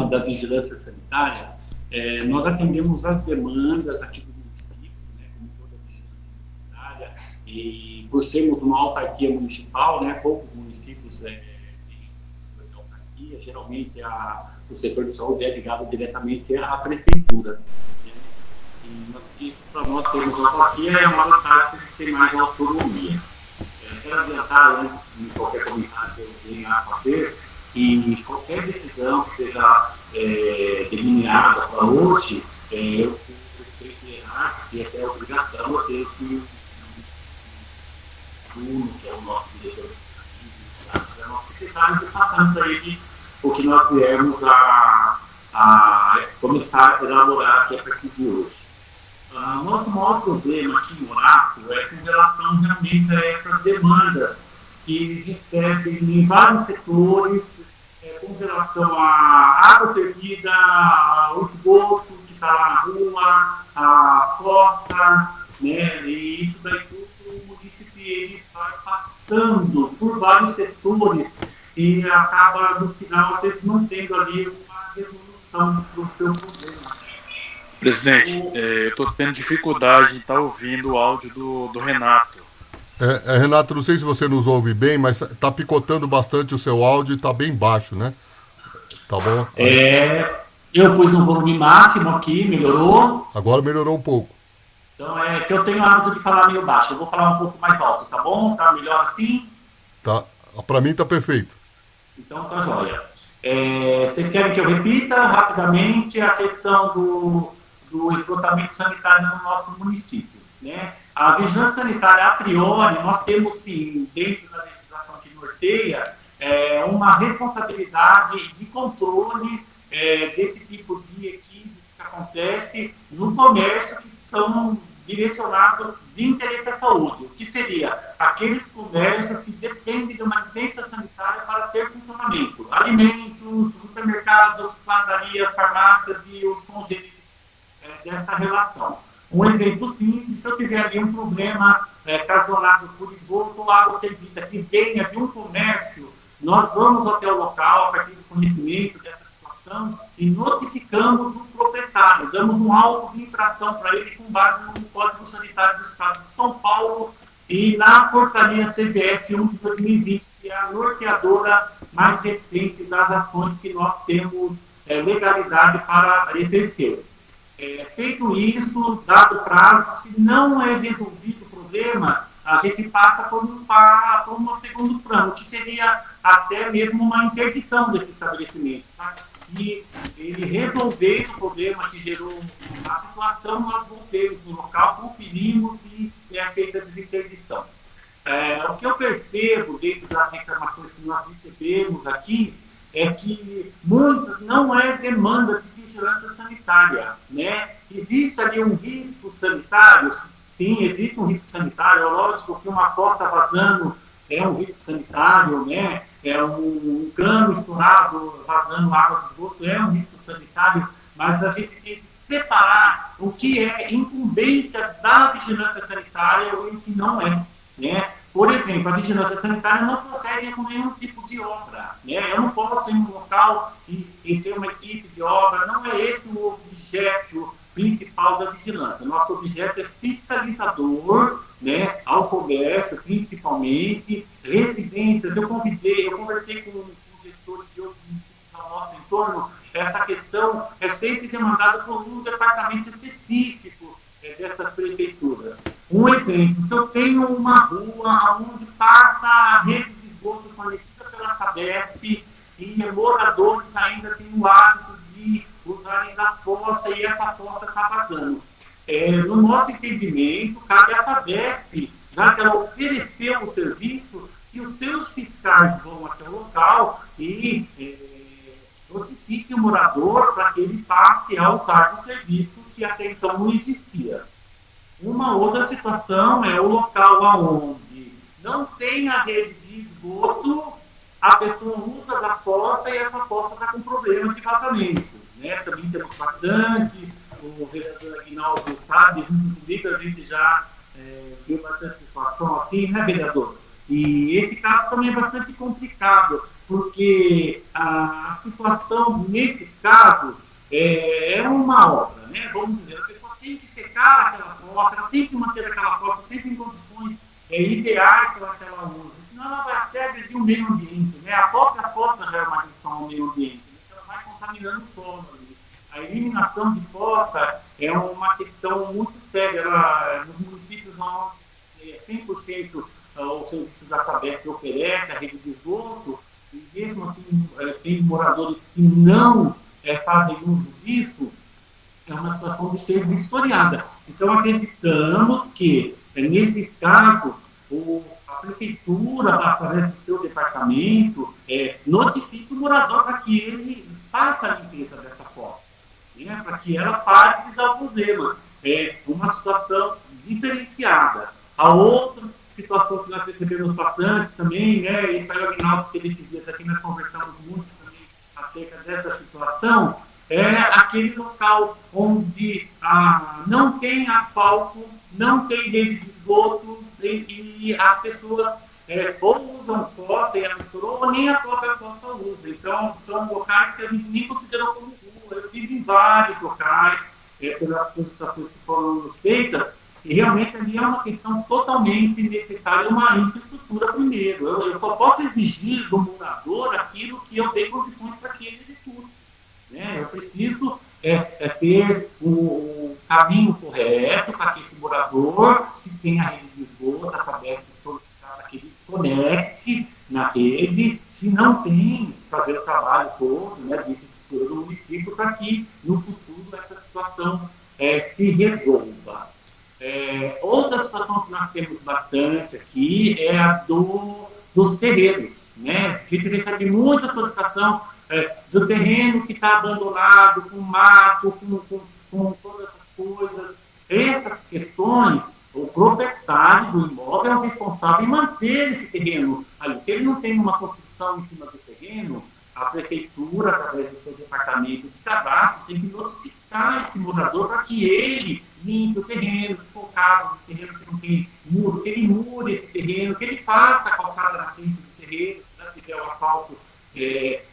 da vigilância sanitária, nós atendemos as demandas aqui do município, né, como toda a vigilância sanitária, e por sermos uma autarquia municipal, né, poucos municípios têm autarquia, geralmente o setor de saúde é ligado diretamente à prefeitura. Né, e isso, para nós termos autarquia, é uma vantagem de ter mais autonomia. Quero adiantar, antes de qualquer comentário que eu venha a fazer, que qualquer decisão que seja delineada para hoje, eu tenho que errar, e até a obrigação eu tenho que que é o nosso diretor da nossa secretária, de passar para ele o que nós viemos a começar a elaborar aqui a partir de hoje. Nosso maior problema aqui em Morato é com relação realmente a essas demandas que recebem em vários setores, com relação à água servida, ao esgoto que está lá na rua, a fossa, né? E isso daí tudo o município ele vai passando por vários setores e acaba, no final, às vezes, não tendo ali uma resolução do seu problema. Presidente, eu estou tendo dificuldade de estar ouvindo o áudio do Renato. Renato, não sei se você nos ouve bem, mas está picotando bastante o seu áudio e está bem baixo, né? Tá bom? Eu pus no volume máximo aqui, melhorou? Agora melhorou um pouco. Então é que eu tenho o hábito de falar meio baixo. Eu vou falar um pouco mais alto, tá bom? Tá melhor assim? Tá. Para mim tá perfeito. Então tá jóia. Vocês querem que eu repita rapidamente a questão do esgotamento sanitário no nosso município, né? A vigilância sanitária, a priori, nós temos sim, dentro da legislação que norteia, uma responsabilidade de controle desse tipo de equívoco que acontece no comércio que são direcionados de interesse à saúde, o que seria aqueles comércios que dependem de uma licença sanitária para ter funcionamento, alimentos, supermercados, padarias, farmácias e os congêneres dessa relação. Um exemplo simples, se eu tiver ali um problema causado por esgoto ou água servida que venha de um comércio, nós vamos até o local, a partir do conhecimento dessa situação, e notificamos o proprietário, damos um auto de infração para ele com base no Código Sanitário do Estado de São Paulo e na portaria CBS 1 de 2020, que é a norteadora mais recente das ações que nós temos legalidade para exercer. Feito isso, dado o prazo, se não é resolvido o problema, a gente passa por um segundo plano, que seria até mesmo uma interdição desse estabelecimento. Tá? E ele resolver o problema que gerou a situação, nós voltemos no local, conferimos e é feita a desinterdição. O que eu percebo dentro das reclamações que nós recebemos aqui é que muitas não é demanda de vigilância sanitária, né? Existe ali um risco sanitário? Sim, existe um risco sanitário. É lógico que uma fossa vazando é um risco sanitário, né? É um cano estourado vazando água de esgoto é um risco sanitário, mas a gente tem que separar o que é incumbência da vigilância sanitária e o que não é, né? Por exemplo, a vigilância sanitária não procede com nenhum tipo de obra, né? Eu não posso ir no local e ter uma equipe de obra, não é esse o objeto principal da vigilância. Nosso objeto é fiscalizador, né, ao comércio, principalmente, residências. Eu conversei com os gestores de outros municípios ao nosso entorno, essa questão é sempre demandada por um departamento específico dessas prefeituras. Um exemplo, se eu tenho uma rua onde passa a rede de esgoto fornecida pela Sabesp e moradores ainda têm o hábito de usarem da fossa e essa fossa está vazando. No nosso entendimento, cabe à Sabesp, já que ela ofereceu o serviço, que os seus fiscais vão até o local e notifiquem o morador para que ele passe a usar o serviço que até então não existia. Uma outra situação é o local onde não tem a rede de esgoto, a pessoa usa da fossa e essa fossa está com problema de vazamento. Né? Também temos bastante, o vereador Aguinaldo sabe, junto comigo a gente já viu bastante situação assim, né, vereador? E esse caso também é bastante complicado, porque a situação, nesses casos, é uma obra, né? Vamos dizer, a pessoa tem que secar aquela fossa, ela tem que manter aquela fossa sempre em condições ideais para que ela use, senão ela vai até agredir o meio ambiente, né? A própria fossa já é uma questão ao meio ambiente, né? Ela vai contaminando o solo ali. A eliminação de fossa é uma questão muito séria. Nos municípios onde 100% o serviço da Sabesp oferece a rede de esgoto, e mesmo assim tem moradores que não fazem uso disso, é uma situação de ser vistoriada. Então, acreditamos que, nesses casos, a prefeitura, através do seu departamento, notifique o morador para que ele faça a limpeza dessa fossa, né, para que ela pare de dar o problema. É uma situação diferenciada. A outra situação que nós recebemos bastante também, né, isso aí é o Aguinaldo que ele dias aqui, nós conversamos muito também acerca dessa situação, é aquele local onde não tem asfalto, não tem rede de esgoto e as pessoas ou usam fossa e a misturou, ou nem a própria fossa usa. Então, são locais que a gente nem considerou como rua. Eu tive em vários locais, pelas consultações que foram feitas, e realmente ali é uma questão totalmente necessária, uma infraestrutura primeiro. Eu só posso exigir do morador aquilo que eu dei condições para que ele execute, né? Eu preciso ter o caminho correto para que esse morador, se tem a rede de esgoto, a Sabesp solicitar que ele conecte na rede, se não tem, fazer o trabalho todo, né, de infraestrutura do município para que no futuro essa situação se resolva. Outra situação que nós temos bastante aqui é a dos terreiros, né? A gente recebe muita solicitação do terreno que está abandonado, com mato, com todas as coisas. Essas questões, o proprietário do imóvel é o responsável em manter esse terreno ali. Se ele não tem uma construção em cima do terreno, a prefeitura, através do seu departamento de cadastro, tem que notificar esse morador para que ele limpe o terreno, se for o caso do terreno que não tem muro, que ele mure esse terreno, que ele faça a calçada na frente do terreno, se não tiver o asfalto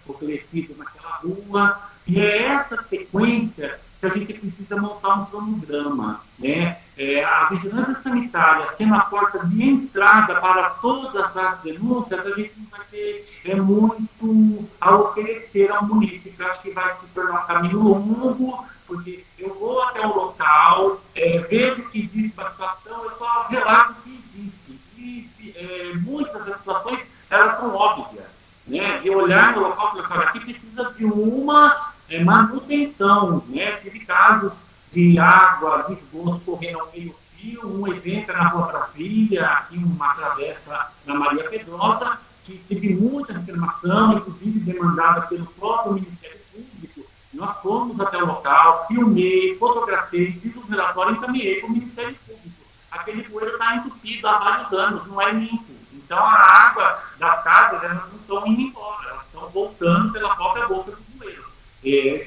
oferecido naquela rua. E é essa sequência que a gente precisa montar um cronograma, né? A vigilância sanitária sendo a porta de entrada para todas as denúncias, a gente não vai ter muito a oferecer ao município. Acho que vai se tornar um caminho longo, porque eu vou até o local, vejo que existe uma situação, eu só relato que existe. E muitas das situações, elas são óbvias, né? De olhar no local e falar, aqui precisa de uma manutenção, né? Tive casos de água, de esgoto correndo ao meio-fio, um exemplo na Rua Brasília, aqui uma travessa na Maria Pedrosa, que teve muita reclamação, inclusive demandada pelo próprio Ministério Público. Nós fomos até o local, filmei, fotografei, fiz um relatório e encaminhei para o Ministério Público. Aquele bueiro está entupido há vários anos, não é limpo. Então, a água das casas, elas não estão indo embora, elas estão voltando pela própria boca do bueiro.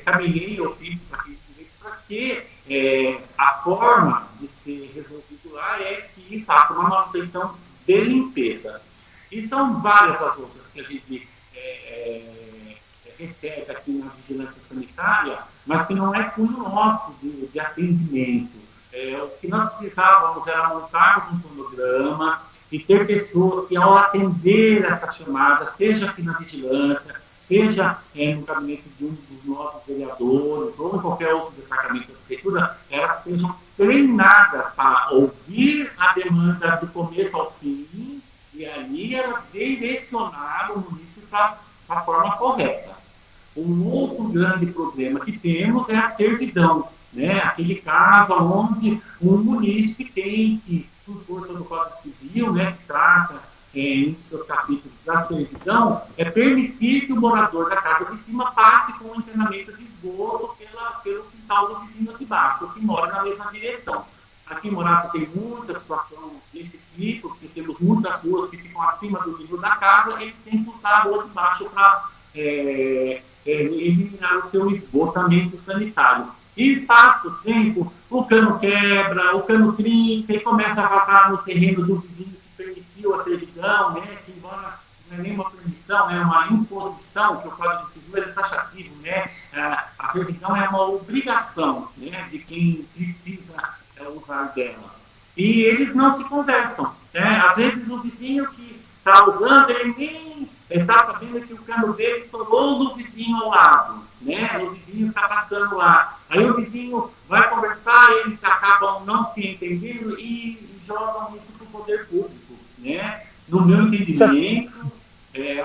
Caminhei, eu fiz para que a forma de ser resolvido lá é que faça uma manutenção de limpeza. E são várias as outras que a gente recebe aqui na vigilância sanitária, mas que não é cunho nosso de atendimento. O que nós precisávamos era montarmos um cronograma e ter pessoas que, ao atender essas chamadas, seja aqui na vigilância, seja no gabinete de um dos nossos vereadores ou em qualquer outro departamento da prefeitura, elas sejam treinadas para ouvir a demanda do começo ao fim e ali ela direcionar o município para a forma correta. Um outro grande problema que temos é a servidão, né? Aquele caso onde um munícipe tem que, por força do Código Civil, né, que trata em seus capítulos da servidão, permitir que o morador da casa de cima passe com o internamento de esgoto pelo quintal do vizinho de baixo, que mora na mesma direção. Aqui em Morato tem muita situação desse tipo, porque temos muitas ruas que ficam acima do nível da casa, ele tem que usar a rua de baixo para eliminar o seu esgotamento sanitário. E passa o tempo, o cano quebra, o cano trinca e começa a vazar no terreno do vizinho que permitiu a servidão, né, que embora não é nenhuma permissão, servidão é uma imposição, que o Código Civil é taxativo, né? A servidão é uma obrigação, né, de quem precisa usar dela. E eles não se conversam, né? Às vezes o vizinho que está usando, ele nem está sabendo que o cano dele estourou no vizinho ao lado, né? O vizinho está passando lá. Aí o vizinho vai conversar, eles acabam não se entendendo e jogam isso para o poder público, né? No meu entendimento,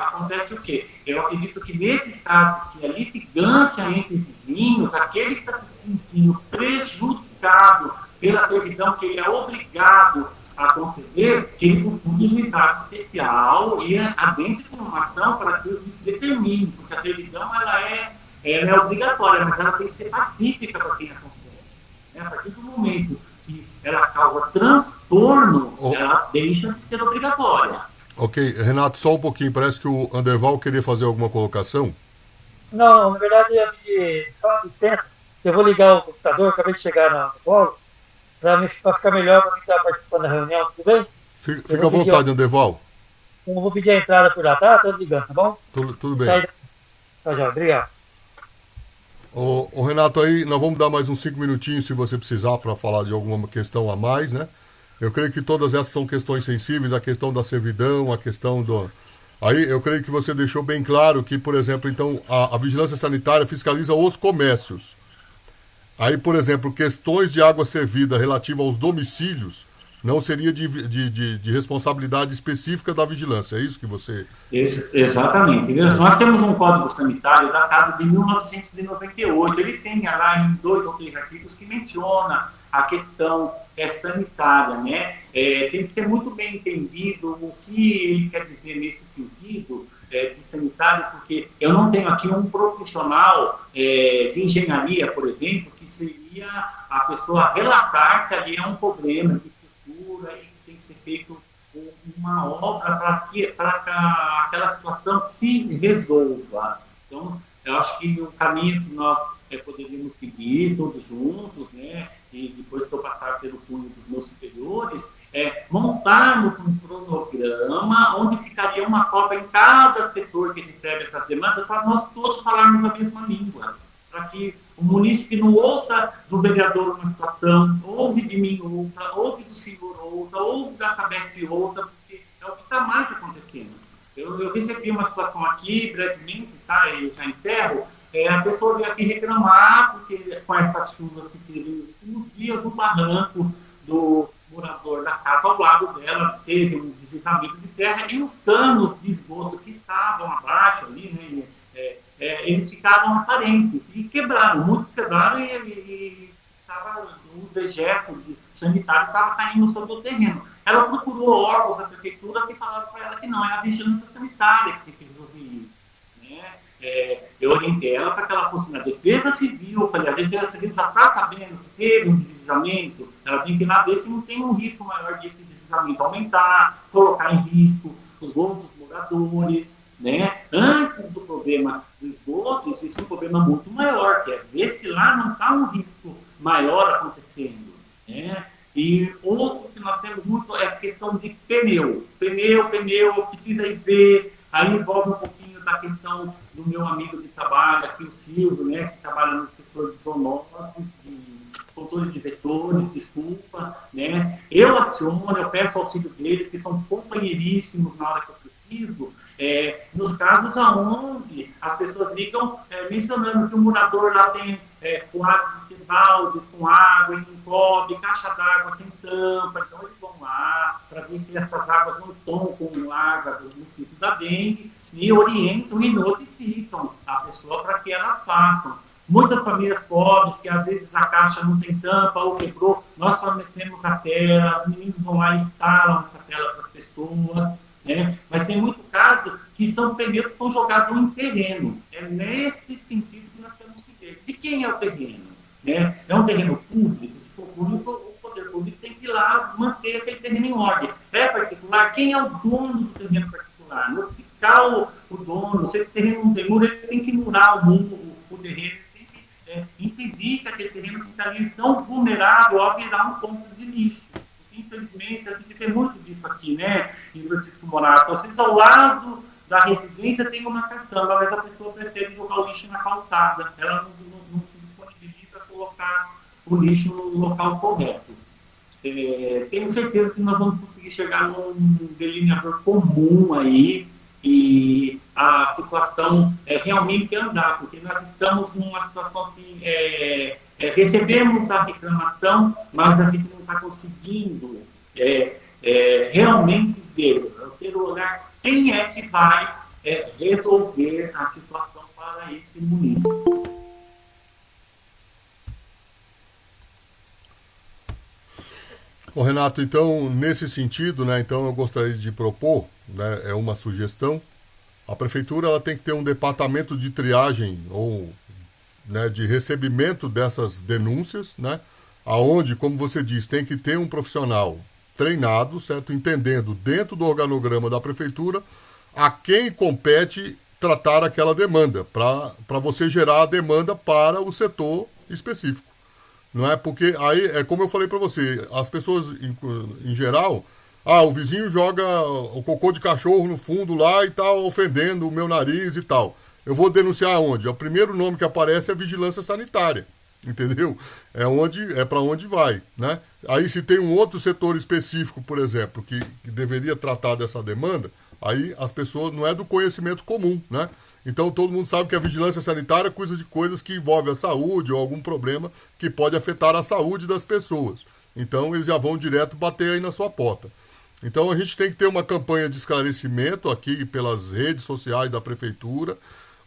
acontece o quê? Eu acredito que nesses casos que a litigância entre vizinhos, aquele que está se sentindo prejudicado pela servidão que ele é obrigado a conceder, que ele procure um juizado especial e adentre com uma ação para que os determine, porque a servidão ela é obrigatória, mas ela tem que ser pacífica para quem a concede. Né? A partir do momento que ela causa transtorno, ela deixa de ser obrigatória. Ok, Renato, só um pouquinho, parece que o Anderval queria fazer alguma colocação. Não, na verdade, eu ia pedir só licença, eu vou ligar o computador, acabei de chegar no colo, para ficar melhor para quem está participando da reunião, tudo bem? Fica à vontade, Anderval. Eu vou pedir a entrada por lá, tá? Estou ligando, tá bom? Tudo bem. Tá, já, obrigado. Ô, Renato, aí nós vamos dar mais uns 5 minutinhos se você precisar para falar de alguma questão a mais, né? Eu creio que todas essas são questões sensíveis, a questão da servidão, a questão do... Aí eu creio que você deixou bem claro que, por exemplo, então, a vigilância sanitária fiscaliza os comércios. Aí, por exemplo, questões de água servida relativa aos domicílios não seria de responsabilidade específica da vigilância, é isso que você... Exatamente. Nós temos um Código Sanitário datado de 1998, ele tem lá em 2 ou 3 artigos que menciona a questão sanitária, né? Tem que ser muito bem entendido o que ele quer dizer nesse sentido de sanitário, porque eu não tenho aqui um profissional de engenharia, por exemplo, que seria a pessoa relatar que ali é um problema de estrutura e que tem que ser feito uma obra para que aquela situação se resolva. Então, eu acho que o caminho que nós poderíamos seguir todos juntos, né, e depois que eu passar pelo punho dos meus superiores, montarmos um cronograma onde ficaria uma cópia em cada setor que recebe essas demandas para nós todos falarmos a mesma língua, para que o munícipe não ouça do vereador uma situação, ouve de mim outra, ouve do senhor outra, ouve da Sabesp outra, porque é o que está mais acontecendo. Eu recebi uma situação aqui, brevemente, tá, eu já encerro, a pessoa veio aqui reclamar, porque com essas chuvas que teve nos últimos dias, o barranco do morador da casa ao lado dela teve um deslizamento de terra e os canos de esgoto que estavam abaixo ali, né, eles ficaram aparentes e quebraram, muitos quebraram e o dejeto sanitário estava caindo sobre o terreno. Ela procurou órgãos da prefeitura que falaram para ela que não, é a vigilância sanitária que tem que resolver isso. Né? Eu orientei ela para que ela fosse na defesa civil, eu falei, a defesa civil já está sabendo que teve um deslizamento, ela tem que ir lá ver se não tem um risco maior de esse deslizamento aumentar, colocar em risco os outros moradores. Né? Antes do problema do esgoto, existe um problema muito maior, que é ver se lá não está um risco maior acontecendo. Né? E outro que nós temos muito é a questão de pneu. Pneu, precisa ir ver, aí envolve um pouquinho da questão do meu amigo de trabalho, aqui o Silvio, né, que trabalha no setor de zoonoses, de controle de vetores, desculpa, né? Eu aciono, eu peço auxílio deles, que são companheiríssimos na hora que eu preciso, nos casos onde as pessoas ligam mencionando que o morador lá tem quadros de baldes com água em um cobre, caixa d'água sem tampa, então eles vão lá para ver se essas águas não estão com água dos mosquitos da dengue e orientam e notificam a pessoa para que elas façam. Muitas famílias pobres, que às vezes a caixa não tem tampa ou quebrou, nós fornecemos a tela, os meninos vão lá e instalam essa tela para as pessoas. Né? Mas tem muito caso que são pneus que são jogados em terreno. É nesse sentido que nós temos que ver. De quem é o terreno? Né? É um terreno público? Se for público, o poder público tem que ir lá manter aquele terreno em ordem. É particular? Quem é o dono do terreno particular? Notificar o dono. Se esse terreno não tem muro, ele tem que murar o terreno. Tem que impedir que aquele terreno fique ali tão vulnerável a virar um ponto de lixo. Infelizmente, a gente tem muito disso aqui, né, em Francisco Morato. Vocês ao lado da residência tem uma caçamba, mas a pessoa prefere jogar o lixo na calçada. Ela não se disponibiliza a colocar o lixo no local correto. Tenho certeza que nós vamos conseguir chegar num delineador comum aí e a situação realmente andar, porque nós estamos numa situação assim, recebemos a reclamação, mas a gente não está conseguindo realmente ver, ter o olhar quem é que vai resolver a situação para esse município. Ô Renato, então, nesse sentido, né, então eu gostaria de propor, né, uma sugestão, a prefeitura ela tem que ter um departamento de triagem ou, né, de recebimento dessas denúncias, né, aonde, como você diz, tem que ter um profissional treinado, certo, entendendo dentro do organograma da prefeitura a quem compete tratar aquela demanda, para você gerar a demanda para o setor específico. Não é? Porque aí, é como eu falei para você, as pessoas em geral, o vizinho joga o cocô de cachorro no fundo lá e tá ofendendo o meu nariz e tal. Eu vou denunciar aonde? O primeiro nome que aparece é a vigilância sanitária, entendeu? É para onde vai, né? Aí se tem um outro setor específico, por exemplo, que deveria tratar dessa demanda, aí as pessoas não é do conhecimento comum, né? Então todo mundo sabe que a vigilância sanitária cuida de coisas que envolvem a saúde ou algum problema que pode afetar a saúde das pessoas. Então eles já vão direto bater aí na sua porta. Então a gente tem que ter uma campanha de esclarecimento aqui pelas redes sociais da prefeitura.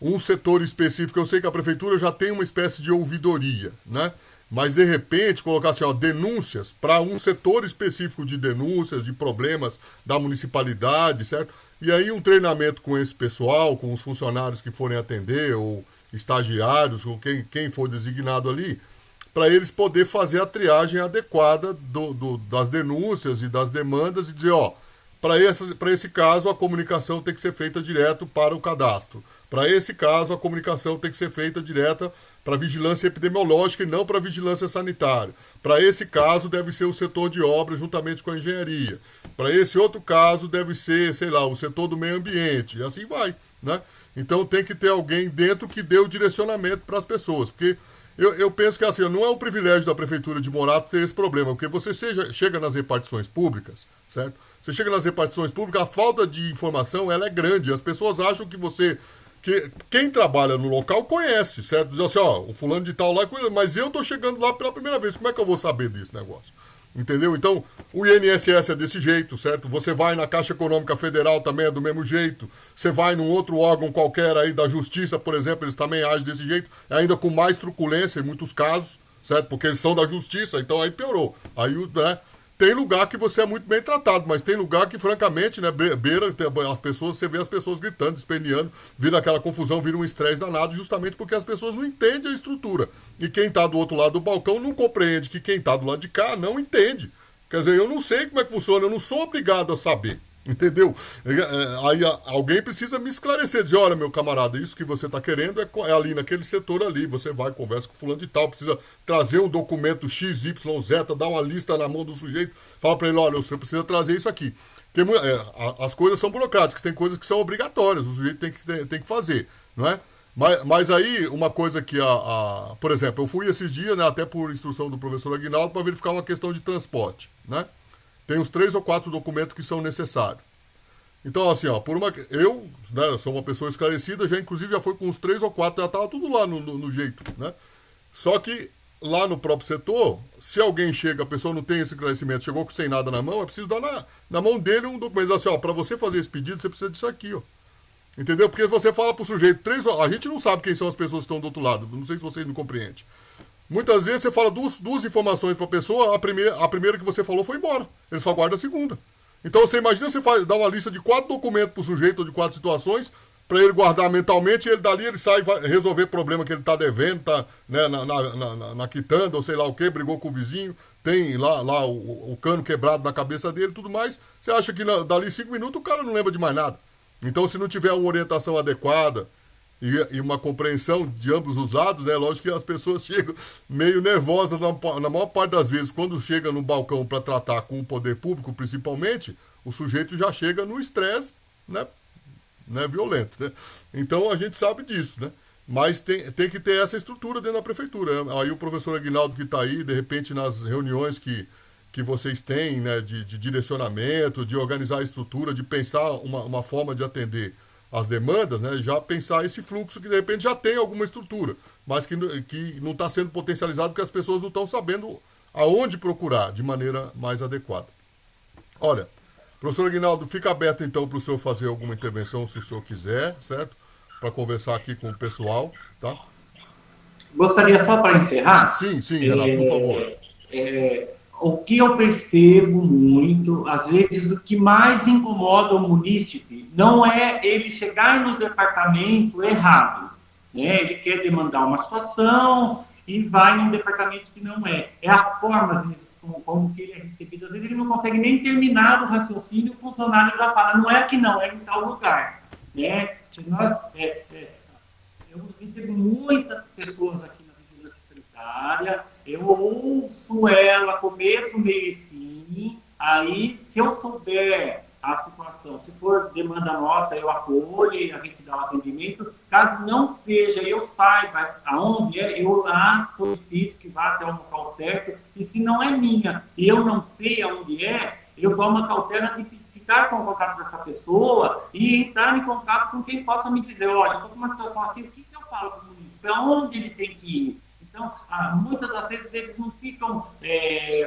Um setor específico, eu sei que a prefeitura já tem uma espécie de ouvidoria, né? Mas de repente colocar assim, denúncias para um setor específico de denúncias, de problemas da municipalidade, certo? E aí um treinamento com esse pessoal, com os funcionários que forem atender, ou estagiários, ou quem for designado ali, para eles poder fazer a triagem adequada das denúncias e das demandas e dizer, para esse caso, a comunicação tem que ser feita direto para o cadastro. Para esse caso, a comunicação tem que ser feita direta para a vigilância epidemiológica e não para a vigilância sanitária. Para esse caso, deve ser o setor de obras juntamente com a engenharia. Para esse outro caso, deve ser, sei lá, o setor do meio ambiente. E assim vai, né? Então tem que ter alguém dentro que dê o direcionamento para as pessoas. Porque eu penso que assim, não é um privilégio da Prefeitura de Morato ter esse problema, porque você chega nas repartições públicas, certo? Você chega nas repartições públicas, a falta de informação ela é grande. As pessoas acham que quem trabalha no local conhece, certo? Diz assim, o fulano de tal lá, mas eu tô chegando lá pela primeira vez, como é que eu vou saber desse negócio? Entendeu? Então, o INSS é desse jeito, certo? Você vai na Caixa Econômica Federal também é do mesmo jeito. Você vai num outro órgão qualquer aí da Justiça, por exemplo, eles também agem desse jeito, ainda com mais truculência em muitos casos, certo? Porque eles são da Justiça, então aí piorou. Aí, né? Tem lugar que você é muito bem tratado, mas tem lugar que, francamente, né, beira as pessoas, você vê as pessoas gritando, esperneando, vira aquela confusão, vira um estresse danado, justamente porque as pessoas não entendem a estrutura. E quem está do outro lado do balcão não compreende que quem está do lado de cá não entende. Quer dizer, eu não sei como é que funciona, eu não sou obrigado a saber. Entendeu? Aí alguém precisa me esclarecer, dizer, olha, meu camarada, isso que você está querendo é ali naquele setor ali, você vai, conversa com fulano de tal, precisa trazer um documento XYZ, dar uma lista na mão do sujeito, fala para ele, olha, você precisa trazer isso aqui. Porque, as coisas são burocráticas, tem coisas que são obrigatórias, o sujeito tem que fazer, não é? Mas aí, uma coisa que, por exemplo, eu fui esses dias, né, até por instrução do professor Aguinaldo, para verificar uma questão de transporte, né? Tem uns 3 ou 4 documentos que são necessários. Então, assim, eu, né, sou uma pessoa esclarecida, inclusive já foi com uns 3 ou 4, já estava tudo lá no jeito, né? Só que lá no próprio setor, se alguém chega, a pessoa não tem esse esclarecimento, chegou sem nada na mão, é preciso dar na mão dele um documento, assim, para você fazer esse pedido, você precisa disso aqui, Entendeu? Porque você fala pro sujeito, a gente não sabe quem são as pessoas que estão do outro lado, não sei se vocês me compreendem. Muitas vezes você fala duas informações para a pessoa, a primeira que você falou foi embora. Ele só guarda a segunda. Então você imagina você dar uma lista de 4 documentos para o sujeito ou de 4 situações, para ele guardar mentalmente, e ele dali ele sai e vai resolver problema que ele está devendo, tá, né, na quitanda, ou sei lá o que, brigou com o vizinho, tem lá o cano quebrado na cabeça dele e tudo mais. Você acha que dali 5 minutos o cara não lembra de mais nada. Então se não tiver uma orientação adequada, e uma compreensão de ambos os lados, né? Lógico que as pessoas chegam meio nervosas na maior parte das vezes, quando chega no balcão para tratar com o poder público, principalmente, o sujeito já chega no estresse, né? né, violento, né? Então a gente sabe disso, né? Mas tem que ter essa estrutura dentro da prefeitura. Aí o professor Aguinaldo que está aí, de repente, nas reuniões que vocês têm, né, de direcionamento, de organizar a estrutura, de pensar uma forma de atender as demandas, né, já pensar esse fluxo que de repente já tem alguma estrutura, mas que não está sendo potencializado porque as pessoas não estão sabendo aonde procurar de maneira mais adequada. Olha, professor Aguinaldo, fica aberto então para o senhor fazer alguma intervenção, se o senhor quiser, certo? Para conversar aqui com o pessoal, tá? Gostaria só para encerrar, Sim, Renato, por favor. O que eu percebo muito, às vezes, o que mais incomoda o munícipe não é ele chegar no departamento errado, né? Ele quer demandar uma situação e vai num departamento que não é. É a forma, às vezes, como que ele é recebido. Às vezes ele não consegue nem terminar o raciocínio, o funcionário já fala, não é aqui não, é em tal lugar, né? Eu recebo muitas pessoas aqui na vigilância sanitária, eu ouço ela, começo, meio e fim, aí, se eu souber a situação, se for demanda nossa, eu acolho e a gente dá o atendimento. Caso não seja, eu saiba aonde é, eu lá solicito que vá até o local certo, e se não é minha e eu não sei aonde é, eu tomo a cautela de ficar com o contato dessa pessoa e entrar em contato com quem possa me dizer, olha, estou com uma situação assim, o que eu falo para o município? Aonde ele tem que ir? Então, muitas das vezes eles não ficam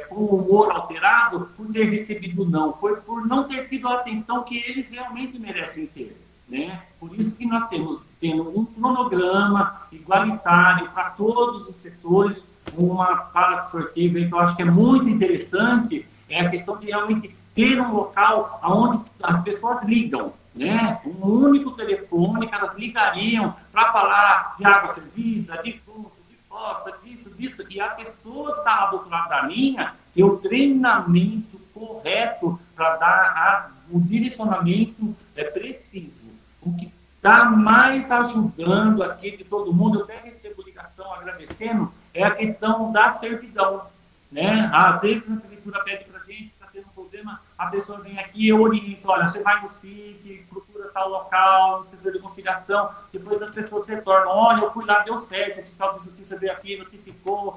com o humor alterado por ter recebido não, foi por não ter tido a atenção que eles realmente merecem ter, né? Por isso que nós tendo um cronograma igualitário para todos os setores, uma para de sorteio que eu acho que é muito interessante, é a questão de realmente ter um local onde as pessoas ligam, né? Um único telefone que elas ligariam para falar de água servida, de fruta, de fossa, disso, e a pessoa está do outro lado da linha ter o treinamento correto para dar o direcionamento preciso. O que está mais ajudando aqui de todo mundo, eu até recebo ligação agradecendo, é a questão da servidão, né? Às vezes a prefeitura pede para a gente, está tendo um problema, a pessoa vem aqui, eu oriento, olha, você vai no SIC, procura tal local, no setor de conciliação, depois as pessoas retornam, olha, eu fui lá, deu certo, o fiscal de justiça veio aqui, notificou,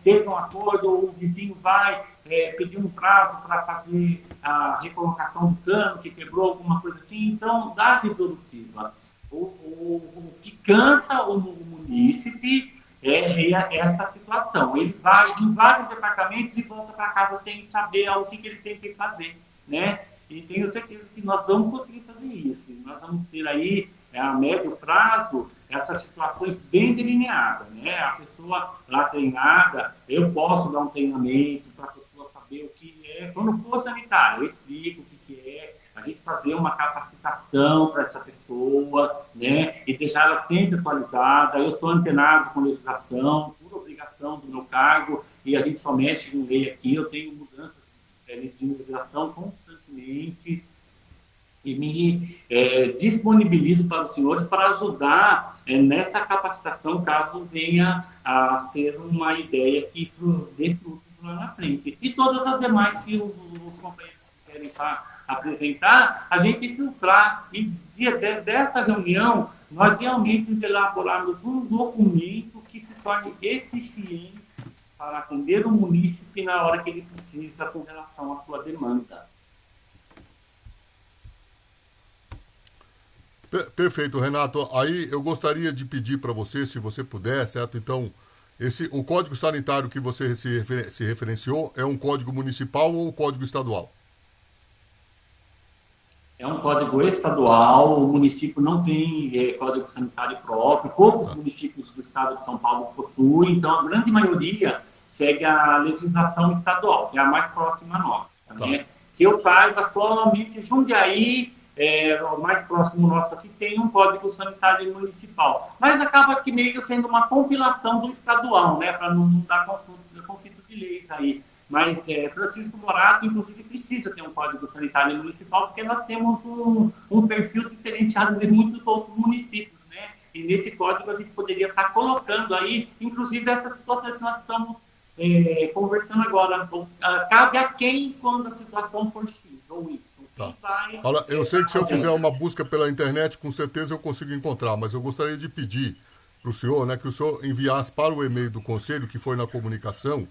teve um acordo, o vizinho vai pedir um prazo para fazer a recolocação do cano que quebrou, alguma coisa assim, então dá resolutiva. O que cansa o munícipe é essa situação. Ele vai em vários departamentos e volta para casa sem saber o que ele tem que fazer, né? E tenho certeza que nós vamos conseguir fazer isso. Nós vamos ter aí, a médio prazo, essas situações bem delineadas, né? A pessoa lá treinada, eu posso dar um treinamento para a pessoa saber o que é. Quando for sanitário, eu explico o que é, a gente fazer uma capacitação para essa pessoa, né, e deixar ela sempre atualizada. Eu sou antenado com legislação, por obrigação do meu cargo, e a gente só mexe com lei aqui. Eu tenho mudanças de legislação constantemente e me disponibilizo para os senhores para ajudar nessa capacitação, caso venha a ser uma ideia que dê frutos lá na frente. E todas as demais que os companheiros querem apresentar, a gente filtrar. E dia dessa reunião, nós realmente elaborarmos um documento que se torne eficiente para atender o munícipe na hora que ele precisa com relação à sua demanda. Perfeito, Renato. Aí eu gostaria de pedir para você, se você puder, certo? Então, o código sanitário que você se referenciou é um código municipal ou um código estadual? É um código estadual, o município não tem código sanitário próprio, poucos municípios do estado de São Paulo possuem, então a grande maioria segue a legislação estadual, que é a mais próxima nossa. Tá. Né? Que eu saiba, somente Jundiaí, o mais próximo nosso aqui, tem um código sanitário municipal, mas acaba que meio sendo uma compilação do estadual, né, para não dar conflito de leis aí. Mas Francisco Morato, inclusive, precisa ter um código sanitário municipal, porque nós temos um perfil diferenciado de muitos outros municípios, né? E nesse código a gente poderia estar colocando aí, inclusive, essas situações que nós estamos conversando agora. Cabe a quem quando a situação for X ou Y. Tá. e vai... Olha, eu sei que se eu fizer uma busca pela internet, com certeza eu consigo encontrar, mas eu gostaria de pedir para o senhor, né, que o senhor enviasse para o e-mail do Conselho, que foi na comunicação,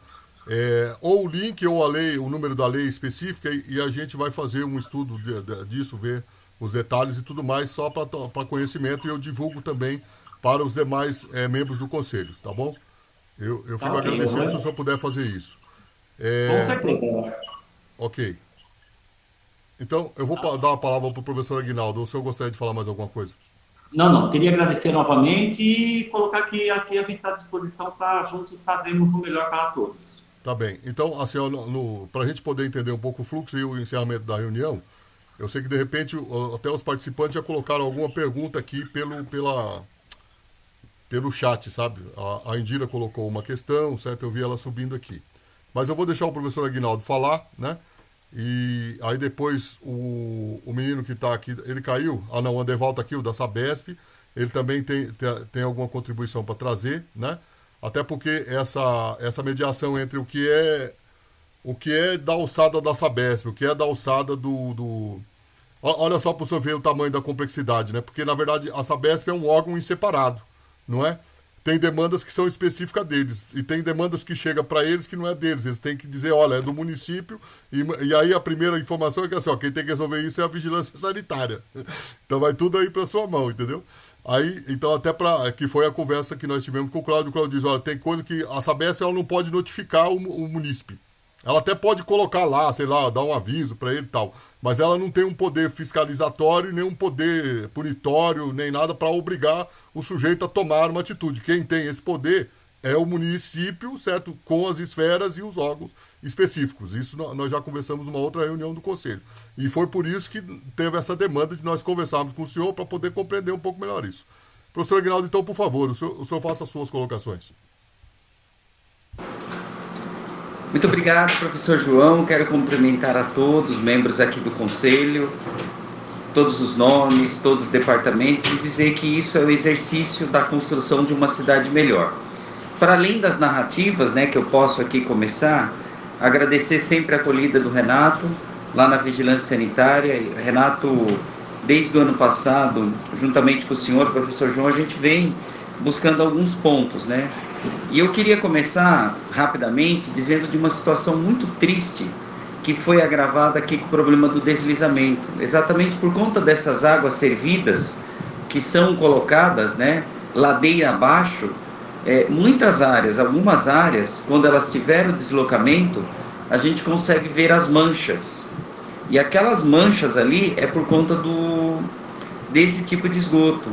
ou o link ou a lei, o número da lei específica, e a gente vai fazer um estudo disso, ver os detalhes e tudo mais, só para conhecimento, e eu divulgo também para os demais membros do Conselho, tá bom? Eu fico ok, agradecido se o senhor puder fazer isso. Com certeza. Ok. Então, eu vou dar a palavra para o professor Aguinaldo. O senhor gostaria de falar mais alguma coisa? Não. Queria agradecer novamente e colocar que aqui a gente está à disposição para juntos fazermos o melhor para todos. Tá bem. Então, assim, para a gente poder entender um pouco o fluxo e o encerramento da reunião, eu sei que, de repente, até os participantes já colocaram alguma pergunta aqui pelo chat, sabe? A Indira colocou uma questão, certo? Eu vi ela subindo aqui. Mas eu vou deixar o professor Aguinaldo falar, né? E aí depois o menino que está aqui, ele caiu? Ah, não, o Anderval está aqui, o da Sabesp. Ele também tem alguma contribuição para trazer, né? Até porque essa mediação entre o que é da alçada da Sabesp, o que é da alçada Olha só para você ver o tamanho da complexidade, né? Porque, na verdade, a Sabesp é um órgão em separado, não é? Tem demandas que são específicas deles e tem demandas que chegam para eles que não é deles. Eles têm que dizer, olha, é do município e aí a primeira informação é que assim, ó, quem tem que resolver isso é a vigilância sanitária. Então vai tudo aí para sua mão, entendeu? Aí, então até que foi a conversa que nós tivemos com o Cláudio diz, olha, tem coisa que a Sabesp ela não pode notificar o munícipe. Ela até pode colocar lá, sei lá, dar um aviso para ele e tal, mas ela não tem um poder fiscalizatório, nem um poder punitório, nem nada para obrigar o sujeito a tomar uma atitude. Quem tem esse poder é o município, certo? Com as esferas e os órgãos específicos. Isso nós já conversamos numa outra reunião do Conselho. E foi por isso que teve essa demanda de nós conversarmos com o senhor para poder compreender um pouco melhor isso. Professor Aguinaldo, então, por favor, o senhor faça as suas colocações. Muito obrigado, professor João. Quero cumprimentar a todos os membros aqui do Conselho, todos os nomes, todos os departamentos, e dizer que isso é o exercício da construção de uma cidade melhor. Para além das narrativas, né, que eu posso aqui começar, agradecer sempre a acolhida do Renato, lá na Vigilância Sanitária. Renato, desde o ano passado, juntamente com o senhor, professor João, a gente vem buscando alguns pontos, né? E eu queria começar rapidamente dizendo de uma situação muito triste que foi agravada aqui com o problema do deslizamento, exatamente por conta dessas águas servidas que são colocadas, né, ladeira abaixo. Muitas áreas, algumas áreas, quando elas tiveram deslocamento, a gente consegue ver as manchas. E aquelas manchas ali é por conta desse tipo de esgoto,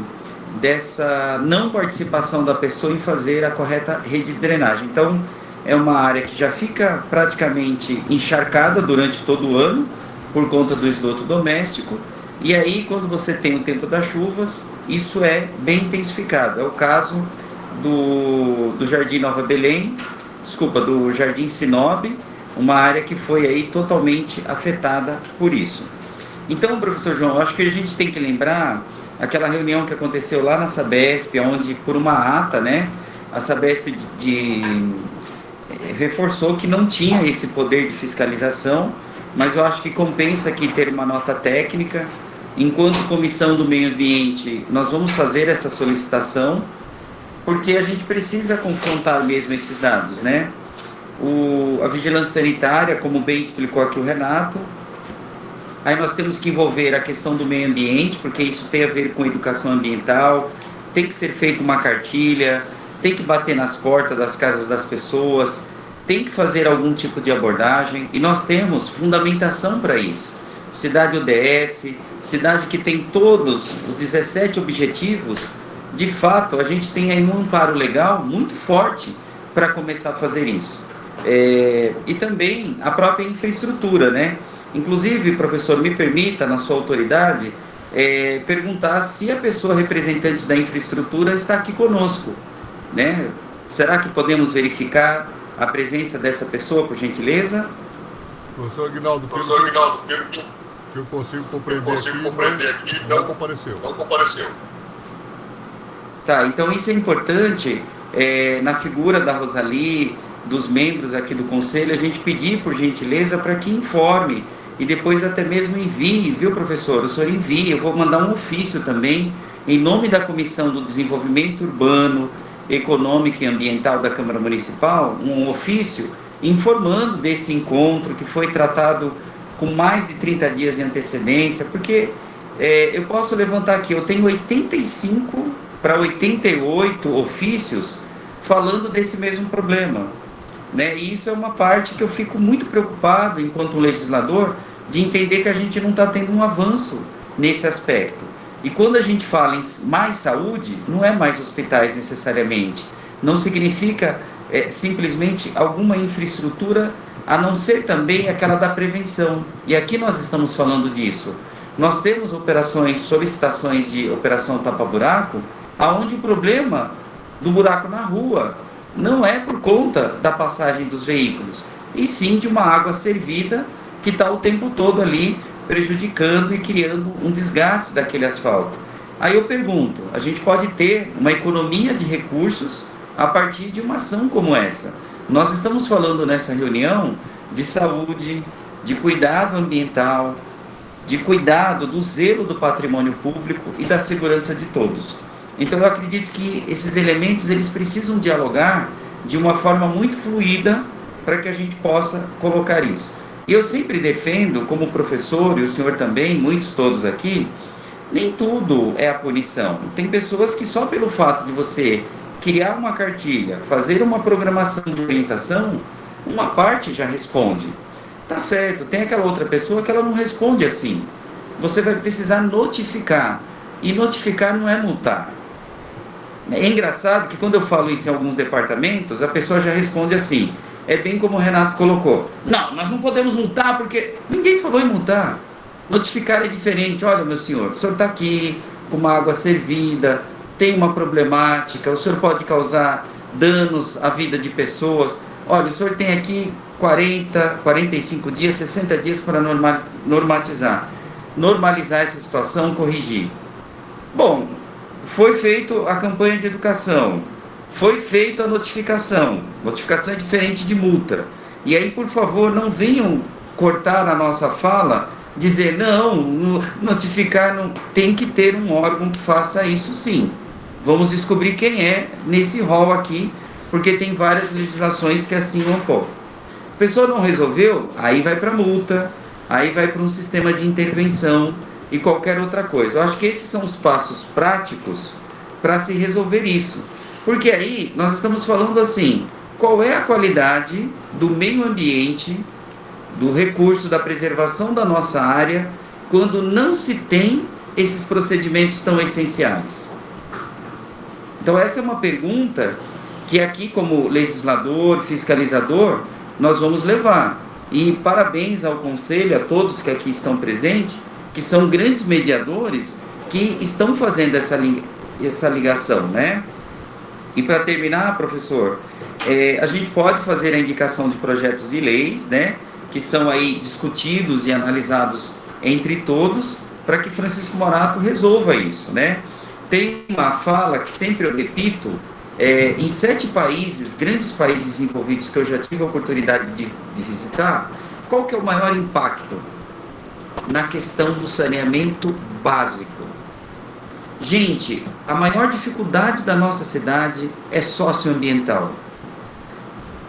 dessa não participação da pessoa em fazer a correta rede de drenagem. Então, é uma área que já fica praticamente encharcada durante todo o ano, por conta do esgoto doméstico, e aí, quando você tem o tempo das chuvas, isso é bem intensificado. É o caso do Jardim Nova Belém, do Jardim Sinop, uma área que foi aí totalmente afetada por isso. Então, professor João, eu acho que a gente tem que lembrar aquela reunião que aconteceu lá na Sabesp, onde por uma ata, né, a Sabesp reforçou que não tinha esse poder de fiscalização, mas eu acho que compensa aqui ter uma nota técnica. Enquanto Comissão do Meio Ambiente, nós vamos fazer essa solicitação, porque a gente precisa confrontar mesmo esses dados, né? A vigilância sanitária, como bem explicou aqui o Renato, aí nós temos que envolver a questão do meio ambiente, porque isso tem a ver com educação ambiental, tem que ser feita uma cartilha, tem que bater nas portas das casas das pessoas, tem que fazer algum tipo de abordagem, e nós temos fundamentação para isso. Cidade ODS, cidade que tem todos os 17 objetivos, de fato, a gente tem aí um amparo legal muito forte para começar a fazer isso. E também a própria infraestrutura, né? Inclusive, professor, me permita, na sua autoridade, perguntar se a pessoa representante da infraestrutura está aqui conosco, né? Será que podemos verificar a presença dessa pessoa, por gentileza? Professor Aguinaldo, pelo que eu consigo compreender aqui, não compareceu. Tá, então isso é importante, na figura da Rosali, dos membros aqui do Conselho, a gente pedir, por gentileza, para que informe e depois até mesmo envie, viu, professor? O senhor envie, eu vou mandar um ofício também, em nome da Comissão do Desenvolvimento Urbano, Econômico e Ambiental da Câmara Municipal, um ofício informando desse encontro que foi tratado com mais de 30 dias de antecedência, porque eu posso levantar aqui, eu tenho 85 para 88 ofícios falando desse mesmo problema, né? E isso é uma parte que eu fico muito preocupado, enquanto legislador, de entender que a gente não está tendo um avanço nesse aspecto. E quando a gente fala em mais saúde, não é mais hospitais necessariamente, não significa simplesmente alguma infraestrutura, a não ser também aquela da prevenção. E aqui nós estamos falando disso. Nós temos operações, solicitações de operação tapa-buraco, aonde o problema do buraco na rua não é por conta da passagem dos veículos, e sim de uma água servida que está o tempo todo ali prejudicando e criando um desgaste daquele asfalto. Aí eu pergunto, a gente pode ter uma economia de recursos a partir de uma ação como essa. Nós estamos falando nessa reunião de saúde, de cuidado ambiental, de cuidado do zelo do patrimônio público e da segurança de todos. Então eu acredito que esses elementos eles precisam dialogar de uma forma muito fluida para que a gente possa colocar isso. E eu sempre defendo, como professor, e o senhor também, muitos todos aqui, nem tudo é a punição. Tem pessoas que só pelo fato de você criar uma cartilha, fazer uma programação de orientação, uma parte já responde. Tá certo, tem aquela outra pessoa que ela não responde assim. Você vai precisar notificar. E notificar não é multar. É engraçado que quando eu falo isso em alguns departamentos, a pessoa já responde assim. É bem como o Renato colocou. Não, nós não podemos multar porque ninguém falou em multar. Notificar é diferente. Olha, meu senhor, o senhor está aqui com uma água servida, tem uma problemática, o senhor pode causar danos à vida de pessoas. Olha, o senhor tem aqui 40, 45 dias, 60 dias para normalizar essa situação, corrigir. Bom, foi feita a campanha de educação, foi feita a notificação. Notificação é diferente de multa. E aí, por favor, não venham cortar a nossa fala, dizer, não, notificar, não, tem que ter um órgão que faça isso sim. Vamos descobrir quem é nesse rol aqui, porque tem várias legislações que assim vão pôr. A pessoa não resolveu, aí vai para multa, aí vai para um sistema de intervenção e qualquer outra coisa. Eu acho que esses são os passos práticos para se resolver isso. Porque aí nós estamos falando assim, qual é a qualidade do meio ambiente, do recurso, da preservação da nossa área, quando não se tem esses procedimentos tão essenciais? Então essa é uma pergunta que aqui como legislador, fiscalizador, nós vamos levar. E parabéns ao Conselho, a todos que aqui estão presentes, que são grandes mediadores, que estão fazendo essa ligação, né? E para terminar, professor, a gente pode fazer a indicação de projetos de leis, né? Que são aí discutidos e analisados entre todos, para que Francisco Morato resolva isso, né? Tem uma fala que sempre eu repito, em 7 países, grandes países desenvolvidos que eu já tive a oportunidade de visitar, qual que é o maior impacto? Na questão do saneamento básico. Gente, a maior dificuldade da nossa cidade é socioambiental.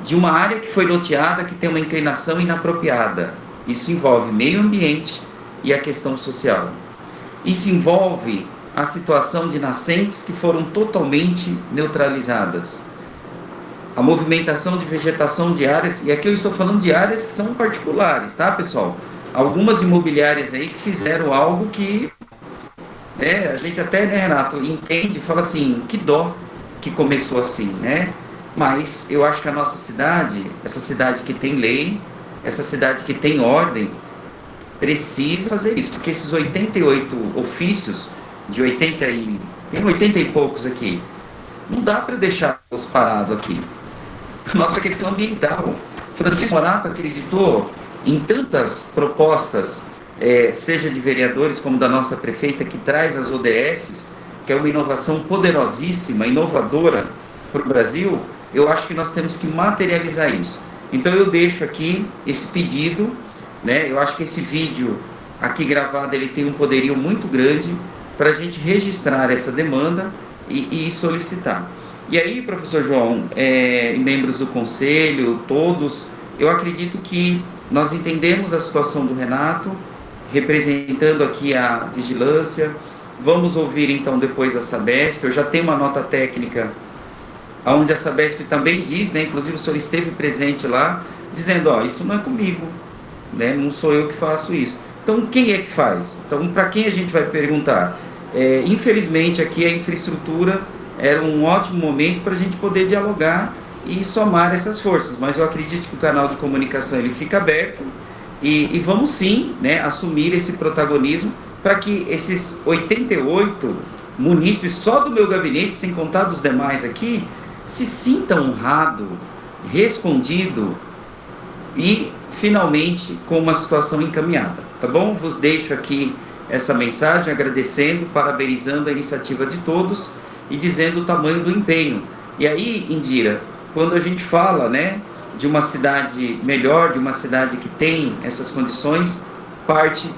De uma área que foi loteada, que tem uma inclinação inapropriada. Isso envolve meio ambiente e a questão social. Isso envolve a situação de nascentes que foram totalmente neutralizadas. A movimentação de vegetação de áreas, e aqui eu estou falando de áreas que são particulares, tá, pessoal? Algumas imobiliárias aí que fizeram algo que, a gente até, né, Renato, entende, fala assim, que dó que começou assim, né? Mas eu acho que a nossa cidade, essa cidade que tem lei, essa cidade que tem ordem, precisa fazer isso, porque esses 88 ofícios, tem 80 e poucos aqui, não dá para deixá-los parados aqui. Nossa questão ambiental. Francisco Morato acreditou em tantas propostas, seja de vereadores como da nossa prefeita, que traz as ODS, que é uma inovação poderosíssima, inovadora para o Brasil. Eu acho que nós temos que materializar isso. Então eu deixo aqui esse pedido né? Eu acho que esse vídeo aqui gravado, ele tem um poderio muito grande para a gente registrar essa demanda e solicitar. E aí, professor João, membros do conselho, todos, eu acredito que nós entendemos a situação do Renato, representando aqui a vigilância. Vamos ouvir então depois a Sabesp. Eu já tenho uma nota técnica onde a Sabesp também diz, né, inclusive o senhor esteve presente lá, dizendo, ó, isso não é comigo, né, não sou eu que faço isso. Então, quem é que faz? Então, para quem a gente vai perguntar? Infelizmente, aqui a infraestrutura era um ótimo momento para a gente poder dialogar e somar essas forças, mas eu acredito que o canal de comunicação ele fica aberto e vamos sim, né, assumir esse protagonismo para que esses 88 munícipes, só do meu gabinete, sem contar dos demais aqui, se sintam honrado, respondido e finalmente com uma situação encaminhada, tá bom? Vos deixo aqui essa mensagem agradecendo, parabenizando a iniciativa de todos e dizendo o tamanho do empenho. E aí, Indira, quando a gente fala, né, de uma cidade melhor, de uma cidade que tem essas condições, parte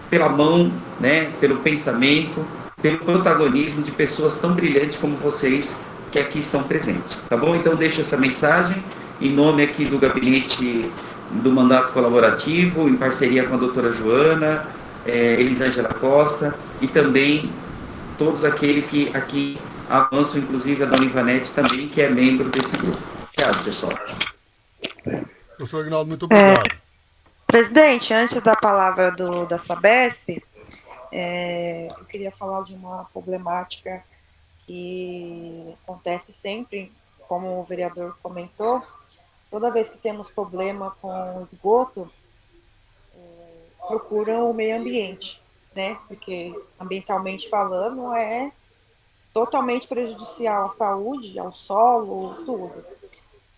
pela mão, né, pelo pensamento, pelo protagonismo de pessoas tão brilhantes como vocês que aqui estão presentes, tá bom? Então deixo essa mensagem em nome aqui do gabinete do mandato colaborativo, em parceria com a doutora Joana, Elisângela Costa e também todos aqueles que aqui avançam, inclusive a dona Ivanete também, que é membro desse grupo. Obrigado, pessoal. Professor Aguinaldo, muito obrigado. Presidente, antes da palavra da Sabesp, eu queria falar de uma problemática que acontece sempre, como o vereador comentou, toda vez que temos problema com esgoto, procuram o meio ambiente, né? Porque ambientalmente falando é totalmente prejudicial à saúde, ao solo, tudo.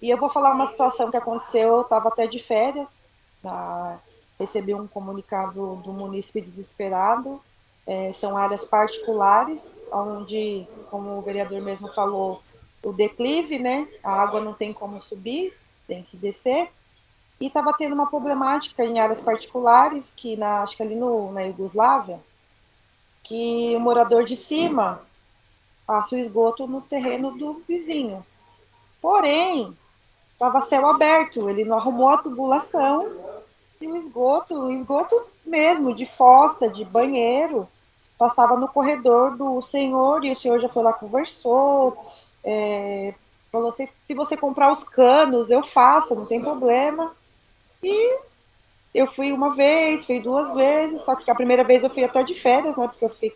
E eu vou falar uma situação que aconteceu, eu estava até de férias, recebi um comunicado do munícipe desesperado, são áreas particulares, onde, como o vereador mesmo falou, o declive, né? A água não tem como subir, tem que descer. E estava tendo uma problemática em áreas particulares, que acho que ali na Iugoslávia, que o morador de cima passa o esgoto no terreno do vizinho. Porém, estava céu aberto, ele não arrumou a tubulação e o esgoto mesmo, de fossa, de banheiro, passava no corredor do senhor e o senhor já foi lá, conversou, falou assim, se você comprar os canos, eu faço, não tem problema. E eu fui uma vez, fui 2 vezes, só que a primeira vez eu fui até de férias, né, porque eu fiquei,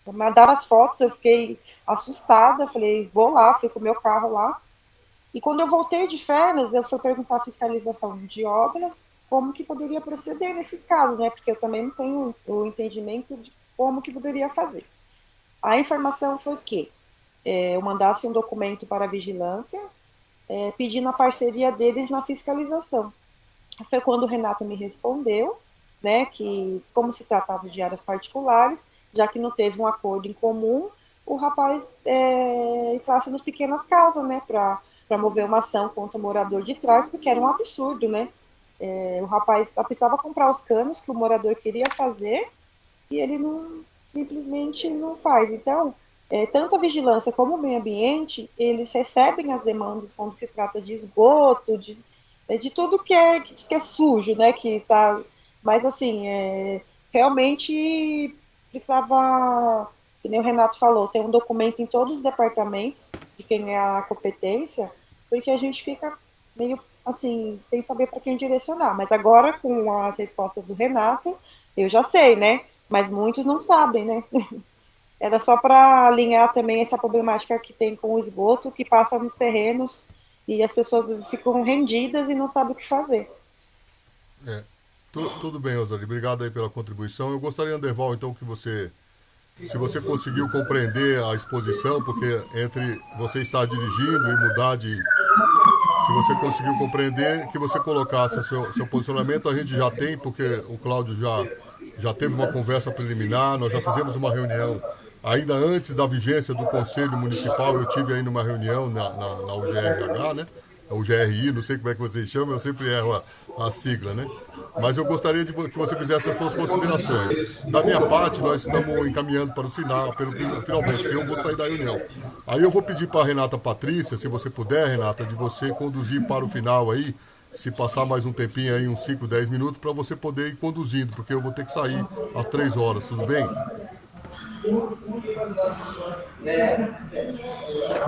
mandaram as fotos, eu fiquei assustada, falei, vou lá, fui com o meu carro lá. E quando eu voltei de férias, eu fui perguntar a fiscalização de obras, como que poderia proceder nesse caso, né, porque eu também não tenho o entendimento de como que poderia fazer. A informação foi que eu mandasse um documento para a vigilância, pedindo a parceria deles na fiscalização. Foi quando o Renato me respondeu, né, que como se tratava de áreas particulares, já que não teve um acordo em comum, o rapaz entrasse nas pequenas causas, né, para mover uma ação contra o morador de trás, porque era um absurdo, né? O rapaz precisava comprar os canos que o morador queria fazer e ele simplesmente não faz. Então, tanto a vigilância como o meio ambiente, eles recebem as demandas quando se trata de esgoto, de tudo que diz que é sujo, né? Que tá, mas assim, realmente precisava, que nem o Renato falou, ter um documento em todos os departamentos de quem é a competência, porque a gente fica meio assim, sem saber para quem direcionar. Mas agora, com as respostas do Renato, eu já sei, né? Mas muitos não sabem, né? Era só para alinhar também essa problemática que tem com o esgoto, que passa nos terrenos e as pessoas ficam rendidas e não sabem o que fazer. Tudo bem, Osali. Obrigado aí pela contribuição. Eu gostaria, Anderval, então, que você, se você conseguiu compreender a exposição, porque entre você estar dirigindo e mudar de... Se você conseguiu compreender, que você colocasse seu posicionamento, a gente já tem, porque o Cláudio já teve uma conversa preliminar, nós já fizemos uma reunião, ainda antes da vigência do Conselho Municipal, eu tive aí numa reunião na UGRH, né? A UGRI, não sei como é que vocês chamam, eu sempre erro a sigla, né? mas eu gostaria que você fizesse as suas considerações. Da minha parte, nós estamos encaminhando para o final, finalmente, porque eu vou sair da reunião. Aí eu vou pedir para a Renata Patrícia, se você puder, Renata, de você conduzir para o final aí, se passar mais um tempinho aí, uns 5, 10 minutos, para você poder ir conduzindo, porque eu vou ter que sair às 3 horas, tudo bem?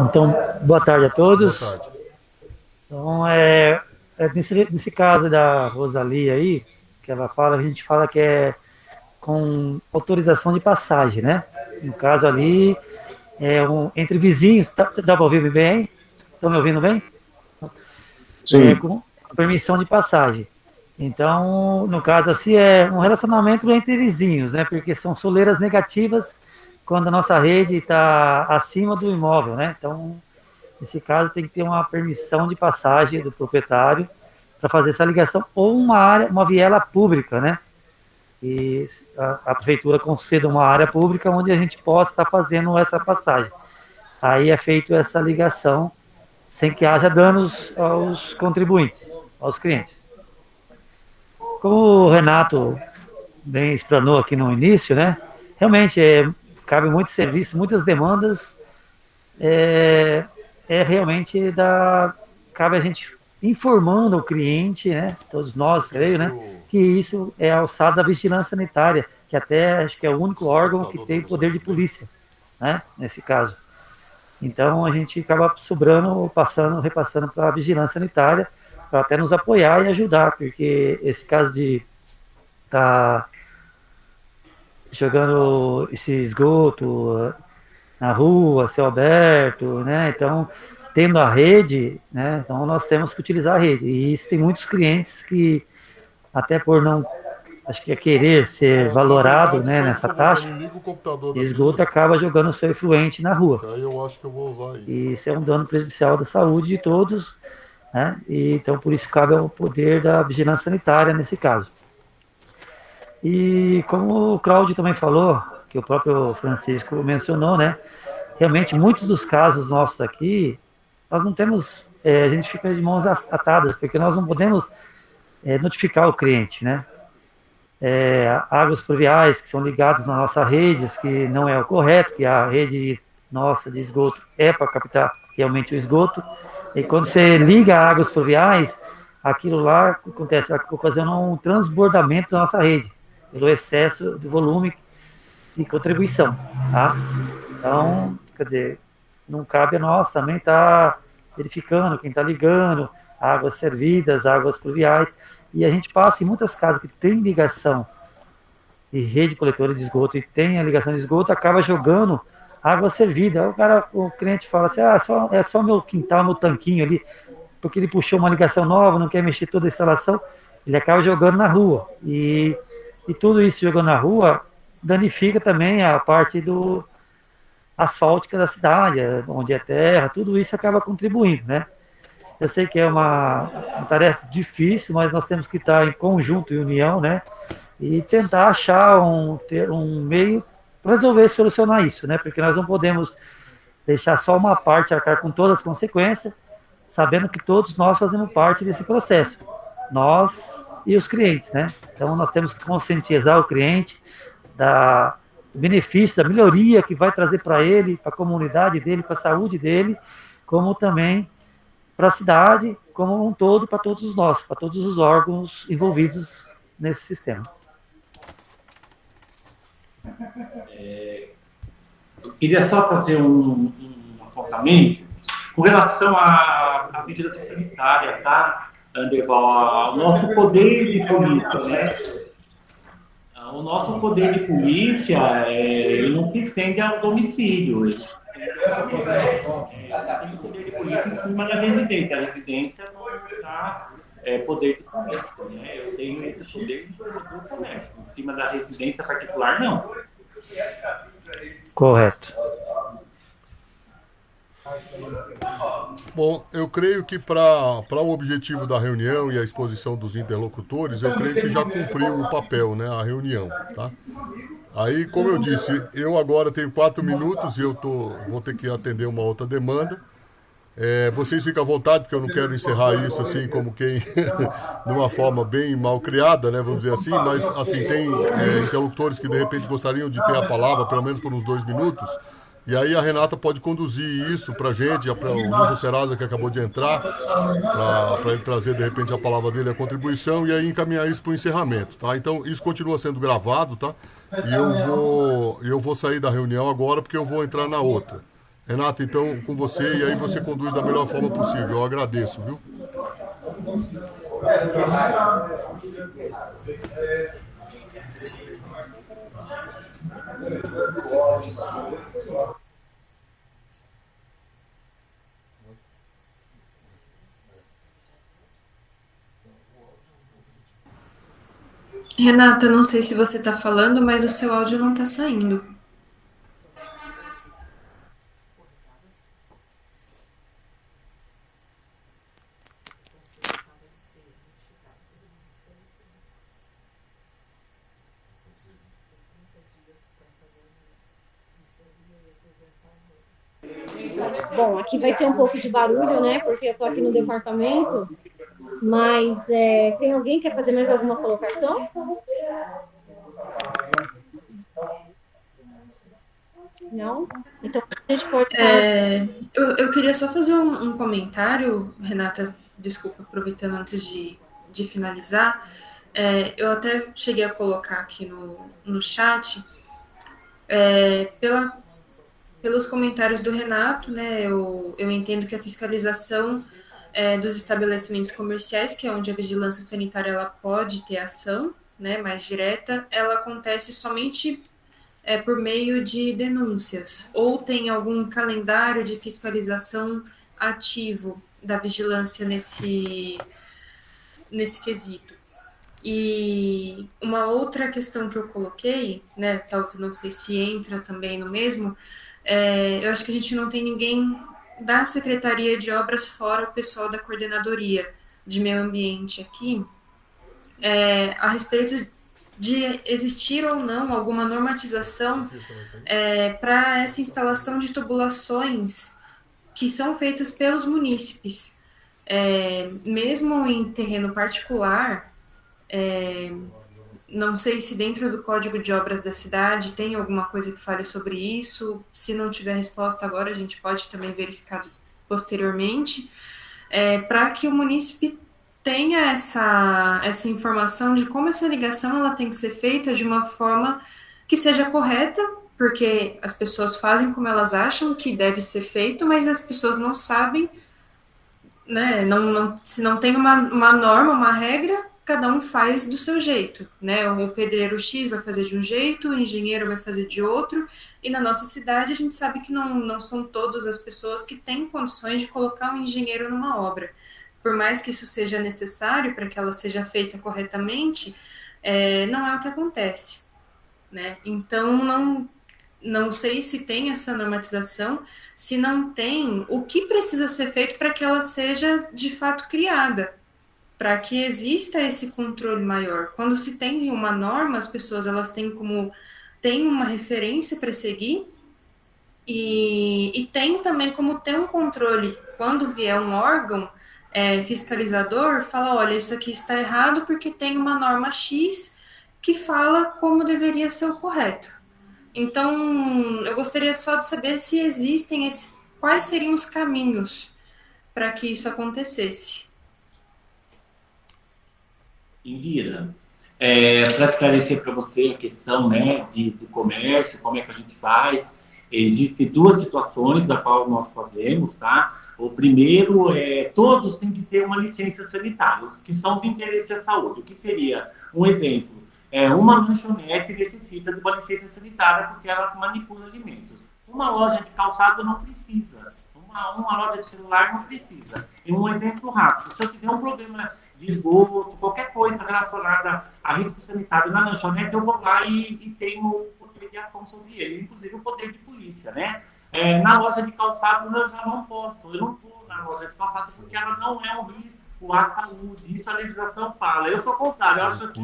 Então, boa tarde a todos. Boa tarde. Então, nesse caso da Rosalia aí, que ela fala, a gente fala que é com autorização de passagem, né? No caso ali, entre vizinhos, dá para ouvir bem? Estão me ouvindo bem? Sim. Com permissão de passagem. Então, no caso assim, é um relacionamento entre vizinhos, né? Porque são soleiras negativas quando a nossa rede está acima do imóvel, né? Então, nesse caso, tem que ter uma permissão de passagem do proprietário para fazer essa ligação, ou uma viela pública, né? E a prefeitura conceda uma área pública onde a gente possa estar fazendo essa passagem. Aí é feita essa ligação sem que haja danos aos contribuintes, aos clientes. Como o Renato bem explanou aqui no início, né? Realmente cabe muito serviço, muitas demandas. Realmente cabe a gente informando o cliente, né? Todos nós, creio, né? Que isso é alçado da vigilância sanitária, que até acho que é o único órgão que tem poder de polícia, né? Nesse caso. Então a gente acaba sobrando, repassando para a vigilância sanitária, para até nos apoiar e ajudar, porque esse caso de estar jogando esse esgoto na rua, céu aberto, né? Então, tendo a rede, né? Então nós temos que utilizar a rede. E isso tem muitos clientes que, até por não, acho que querer ser valorado, né, nessa taxa, esgoto acaba jogando o seu efluente na rua. Aí eu acho que eu vou usar isso. E isso é um dano prejudicial da saúde de todos, né? E, então, por isso cabe ao poder da vigilância sanitária nesse caso. E como o Cláudio também falou, que o próprio Francisco mencionou, né? Realmente, muitos dos casos nossos aqui, nós não temos, a gente fica de mãos atadas, porque nós não podemos notificar o cliente, né? Águas pluviais que são ligadas nas nossas redes, que não é o correto, que a rede nossa de esgoto é para captar realmente o esgoto, e quando você liga águas pluviais, aquilo lá acontece, ocasiona um transbordamento da nossa rede, pelo excesso de volume de contribuição, tá? Então, quer dizer, não cabe a nós também estar verificando quem está ligando, águas servidas, águas pluviais, e a gente passa em muitas casas que tem ligação de rede coletora de esgoto e tem a ligação de esgoto, acaba jogando água servida. O cliente fala assim, é só meu quintal, meu tanquinho ali, porque ele puxou uma ligação nova, não quer mexer toda a instalação, ele acaba jogando na rua. E tudo isso jogando na rua danifica também a parte do asfáltica da cidade, onde é terra, tudo isso acaba contribuindo, né? Eu sei que é uma tarefa difícil, mas nós temos que estar em conjunto e união, né? E tentar achar um meio para resolver, solucionar isso, né? Porque nós não podemos deixar só uma parte arcar com todas as consequências, sabendo que todos nós fazemos parte desse processo, nós e os clientes, né? Então nós temos que conscientizar o cliente do benefício, da melhoria que vai trazer para ele, para a comunidade dele, para a saúde dele, como também para a cidade, como um todo, para todos nós, para todos os órgãos envolvidos nesse sistema. Eu queria só fazer um apontamento com relação à vigilância sanitária, tá, Anderval? Ao nosso poder de polícia, né? O nosso poder de polícia, ele não se estende ao domicílio. Ele tem o poder de polícia em cima da residência. A residência não está poder de polícia, né? Eu tenho esse poder do comércio. Em cima da residência particular, não. Correto. Bom, eu creio que para o objetivo da reunião e a exposição dos interlocutores, eu creio que já cumpriu o papel, né, a reunião, tá? Aí, como eu disse, eu agora tenho 4 minutos e vou ter que atender uma outra demanda. Vocês ficam à vontade, porque eu não quero encerrar isso assim como quem de uma forma bem mal criada, né, vamos dizer assim, mas assim tem interlocutores que de repente gostariam de ter a palavra, pelo menos por uns 2 minutos, e aí a Renata pode conduzir isso para a gente, para o Nilson Serasa que acabou de entrar, para ele trazer de repente a palavra dele, a contribuição, e aí encaminhar isso para o encerramento, tá? Então isso continua sendo gravado, tá? E eu vou sair da reunião agora porque eu vou entrar na outra. Renata, então, com você, e aí você conduz da melhor forma possível. Eu agradeço, viu? Renata, não sei se você está falando, mas o seu áudio não está saindo. Bom, aqui vai ter um pouco de barulho, né? Porque eu estou aqui no departamento. Mas tem alguém que quer fazer mais alguma colocação? Não? Então, a gente pode... Eu queria só fazer um comentário, Renata, desculpa, aproveitando antes de finalizar. Eu até cheguei a colocar aqui no chat, pelos comentários do Renato, né, eu entendo que a fiscalização dos estabelecimentos comerciais, que é onde a vigilância sanitária ela pode ter ação, né, mais direta, ela acontece somente por meio de denúncias, ou tem algum calendário de fiscalização ativo da vigilância nesse quesito. E uma outra questão que eu coloquei, né, talvez não sei se entra também no mesmo, eu acho que a gente não tem ninguém da Secretaria de Obras fora o pessoal da Coordenadoria de Meio Ambiente aqui, a respeito de existir ou não alguma normatização para essa instalação de tubulações que são feitas pelos munícipes. Mesmo em terreno particular, não sei se dentro do Código de Obras da cidade tem alguma coisa que fale sobre isso. Se não tiver resposta agora, a gente pode também verificar posteriormente, para que o munícipe tenha essa informação de como essa ligação ela tem que ser feita de uma forma que seja correta, porque as pessoas fazem como elas acham que deve ser feito, mas as pessoas não sabem, né? Se não tem uma norma, uma regra, cada um faz do seu jeito, né? O pedreiro X vai fazer de um jeito, o engenheiro vai fazer de outro, e na nossa cidade a gente sabe que não são todas as pessoas que têm condições de colocar um engenheiro numa obra. Por mais que isso seja necessário para que ela seja feita corretamente, não é o que acontece, né? Então, não sei se tem essa normatização, se não tem, o que precisa ser feito para que ela seja de fato criada, para que exista esse controle maior. Quando se tem uma norma, as pessoas elas têm uma referência para seguir e tem também como ter um controle. Quando vier um órgão fiscalizador, fala, olha, isso aqui está errado porque tem uma norma X que fala como deveria ser o correto. Então, eu gostaria só de saber se existem quais seriam os caminhos para que isso acontecesse. Indira, para esclarecer para você a questão, né, do comércio, como é que a gente faz, existem 2 situações a qual nós fazemos, tá? O primeiro todos têm que ter uma licença sanitária, que são de interesse à saúde. O que seria, um exemplo, uma lanchonete necessita de uma licença sanitária porque ela manipula alimentos. Uma loja de calçado não precisa, uma loja de celular não precisa. E um exemplo rápido, se eu tiver um problema de esgoto, qualquer coisa relacionada a risco sanitário na lanchonete, eu vou lá e tenho o poder de ação sobre ele, inclusive o poder de polícia, né? Na loja de calçados eu já não posso, eu não vou na loja de calçados porque ela não é um risco à saúde. Isso a legislação fala. Eu sou contrário. Eu acho que,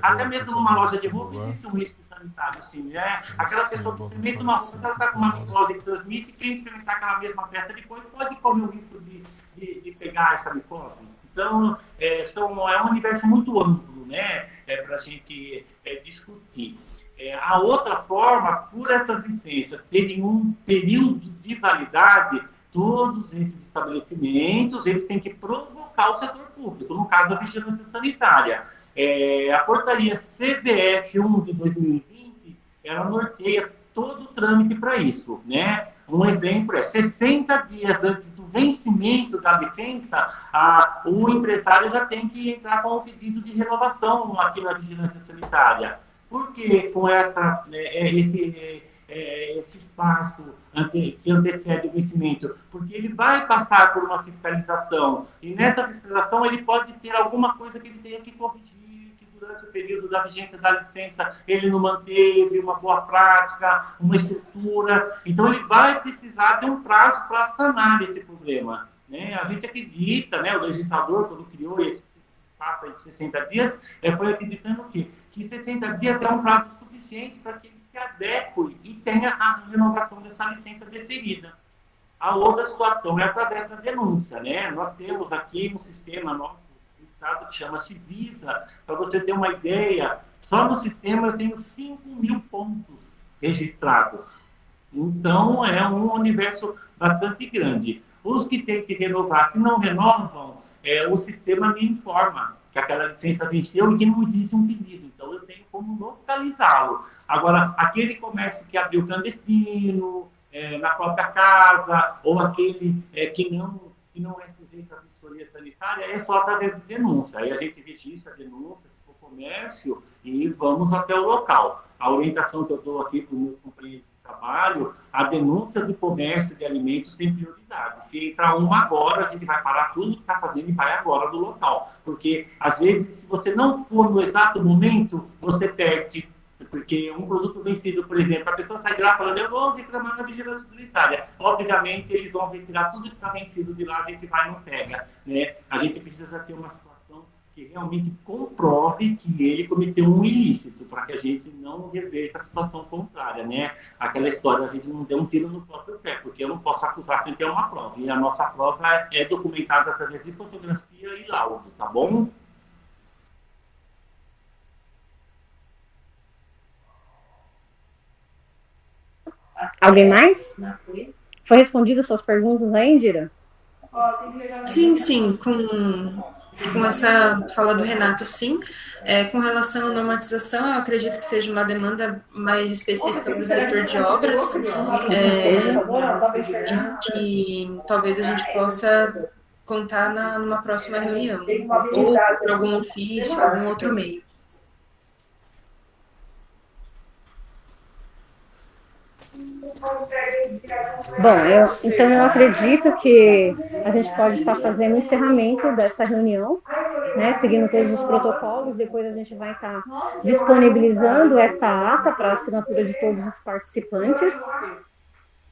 até mesmo numa loja de roupa, existe um risco sanitário, sim, né? Aquela pessoa que experimenta uma roupa, se ela está com uma micose que transmite, quem experimentar aquela mesma peça depois pode correr o risco de pegar essa micose. Então, é um universo muito amplo, né? Para a gente discutir. A outra forma, por essas licenças terem um período de validade, todos esses estabelecimentos, eles têm que provocar o setor público, no caso, a vigilância sanitária. A portaria CVS 1 de 2020, ela norteia todo o trâmite para isso, né? Um exemplo é 60 dias antes do vencimento da licença, o empresário já tem que entrar com o pedido de renovação aqui na vigilância sanitária. Por que com esse espaço que antecede o vencimento? Porque ele vai passar por uma fiscalização, e nessa fiscalização ele pode ter alguma coisa que ele tenha que corrigir, que durante o período da vigência da licença ele não manteve uma boa prática, uma estrutura. Então ele vai precisar de um prazo para sanar esse problema, né? A gente acredita, né, o legislador, quando criou esse espaço aí de 60 dias, foi acreditando que 60 dias é um prazo suficiente para que ele se adeque e tenha a renovação dessa licença deferida. A outra situação é através da denúncia, né? Nós temos aqui um sistema nosso do Estado que chama Civisa. Para você ter uma ideia, só no sistema eu tenho 5.000 pontos registrados. Então, é um universo bastante grande. Os que têm que renovar, se não renovam, o sistema me informa que aquela licença venceu e que não existe um pedido. Então, eu tenho como localizá-lo. Agora, aquele comércio que abriu clandestino, na própria casa, ou aquele que não é sujeito à vistoria sanitária, é só através de denúncia. Aí a gente registra a denúncia, se for comércio, e vamos até o local. A orientação que eu dou aqui para os meus companheiros de trabalho, a denúncia do comércio de alimentos tem prioridade. Se entrar uma agora, a gente vai parar tudo que está fazendo e vai agora do local. Porque, às vezes, se você não for no exato momento, você perde. Porque um produto vencido, por exemplo, a pessoa sai de lá falando, eu vou reclamar na vigilância sanitária. Obviamente, eles vão retirar tudo que está vencido de lá, a gente vai e não pega, né? A gente precisa ter uma situação que realmente comprove que ele cometeu um ilícito, para que a gente não reverta a situação contrária, né? Aquela história, a gente não deu um tiro no próprio pé, porque eu não posso acusar sem ter uma prova. E a nossa prova é documentada através de fotografia e laudo, tá bom? Alguém mais? Foi respondido suas perguntas aí, Indira? Sim, com essa fala do Renato, sim. Com relação à normatização, eu acredito que seja uma demanda mais específica para o setor de obras, em que talvez a gente possa contar numa próxima reunião, ou por algum ofício, algum outro meio. Bom, então eu acredito que a gente pode estar fazendo o encerramento dessa reunião, né, seguindo todos os protocolos. Depois a gente vai estar disponibilizando esta ata para assinatura de todos os participantes.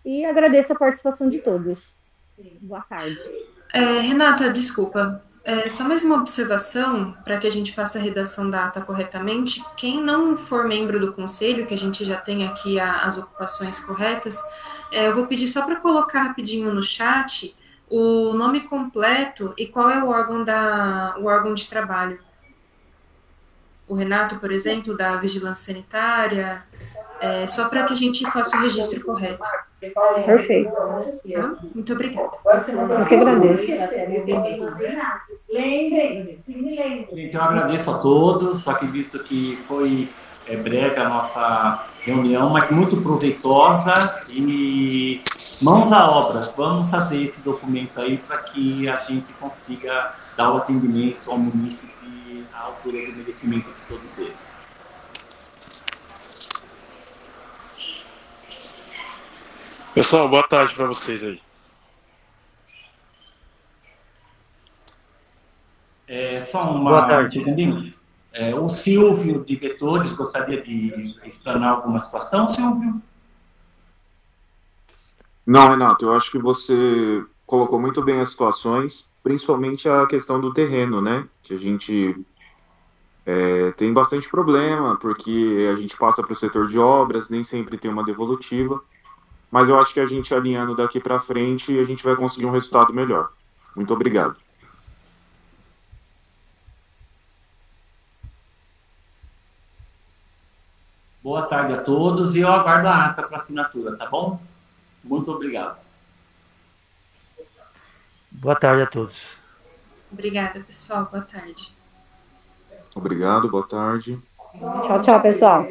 E agradeço a participação de todos. Boa tarde. Renata, desculpa. Só mais uma observação, para que a gente faça a redação da ata corretamente. Quem não for membro do conselho, que a gente já tem aqui as ocupações corretas, eu vou pedir só para colocar rapidinho no chat o nome completo e qual é o órgão de trabalho. O Renato, por exemplo, da Vigilância Sanitária, só para que a gente faça o registro correto. Perfeito. Tá? Muito obrigada. Eu que agradeço. Então, eu agradeço a todos. Acredito que foi breve a nossa reunião, mas muito proveitosa. E mãos à obra. Vamos fazer esse documento aí para que a gente consiga dar o atendimento ao município à altura do merecimento de todos eles. Pessoal, boa tarde para vocês aí. Só uma... Boa tarde. O Silvio, de Vetores, gostaria de explanar alguma situação, Silvio? Não, Renato, eu acho que você colocou muito bem as situações. principalmente a questão do terreno, né? Que a gente tem bastante problema, porque a gente passa para o setor de obras, nem sempre tem uma devolutiva, mas eu acho que a gente alinhando daqui para frente, a gente vai conseguir um resultado melhor. Muito obrigado. Boa tarde a todos e eu aguardo a ata para assinatura, tá bom? Muito obrigado. Boa tarde a todos. Obrigada, pessoal. Boa tarde. Obrigado, boa tarde. Tchau, tchau, pessoal.